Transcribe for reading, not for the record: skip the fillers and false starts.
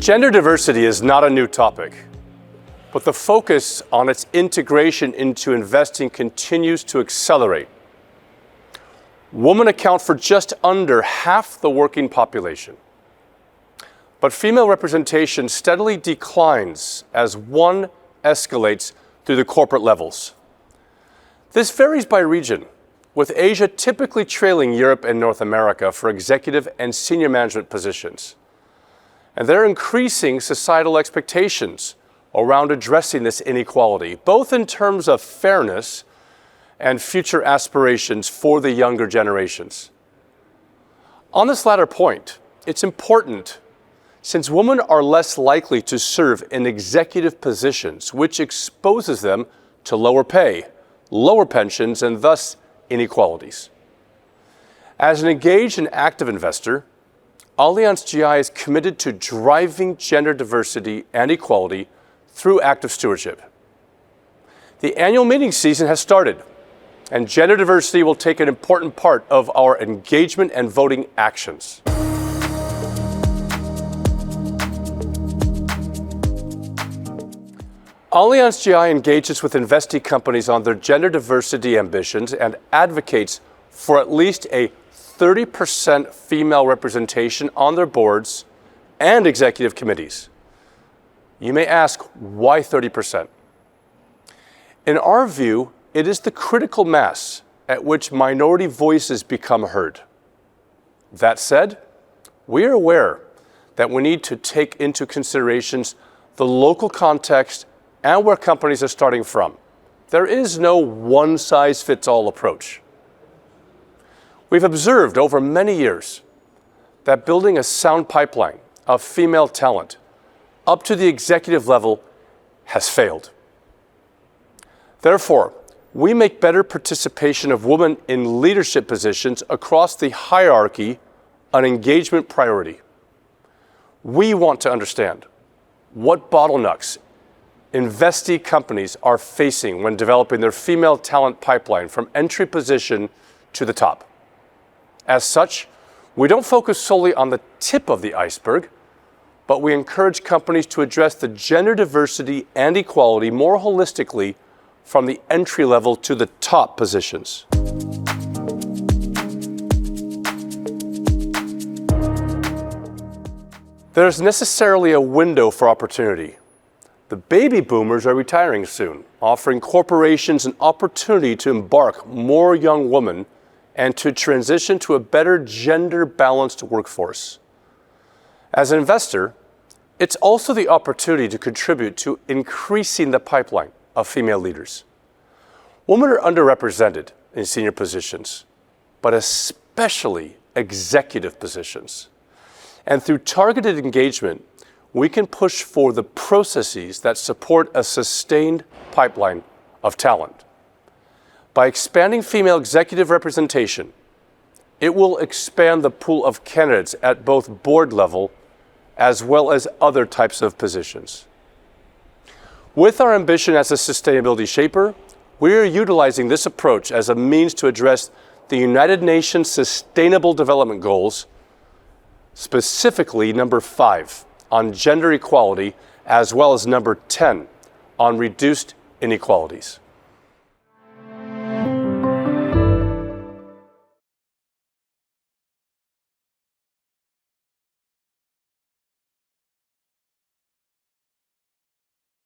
Gender diversity is not a new topic, but the focus on its integration into investing continues to accelerate. Women account for just under half the working population, but female representation steadily declines as one escalates through the corporate levels. This varies by region, with Asia typically trailing Europe and North America for executive and senior management positions. And there are increasing societal expectations around addressing this inequality, both in terms of fairness and future aspirations for the younger generations. On this latter point, it's important since women are less likely to serve in executive positions, which exposes them to lower pay, lower pensions, and thus inequalities. As an engaged and active investor, Allianz GI is committed to driving gender diversity and equality through active stewardship. The annual meeting season has started, and gender diversity will take an important part of our engagement and voting actions. Allianz GI engages with investee companies on their gender diversity ambitions and advocates for at least a 30% female representation on their boards and executive committees. You may ask, why 30%? In our view, it is the critical mass at which minority voices become heard. That said, we are aware that we need to take into considerations the local context and where companies are starting from. There is no one-size-fits-all approach. We've observed over many years that building a sound pipeline of female talent up to the executive level has failed. Therefore, we make better participation of women in leadership positions across the hierarchy an engagement priority. We want to understand what bottlenecks investee companies are facing when developing their female talent pipeline from entry position to the top. As such, we don't focus solely on the tip of the iceberg, but we encourage companies to address the gender diversity and equality more holistically from the entry level to the top positions. There's necessarily a window for opportunity. The baby boomers are retiring soon, offering corporations an opportunity to embark more young women and to transition to a better gender-balanced workforce. As an investor, it's also the opportunity to contribute to increasing the pipeline of female leaders. Women are underrepresented in senior positions, but especially executive positions. And through targeted engagement, we can push for the processes that support a sustained pipeline of talent. By expanding female executive representation, it will expand the pool of candidates at both board level as well as other types of positions. With our ambition as a sustainability shaper, we are utilizing this approach as a means to address the United Nations Sustainable Development Goals, specifically number 5 on gender equality, as well as number 10 on reduced inequalities.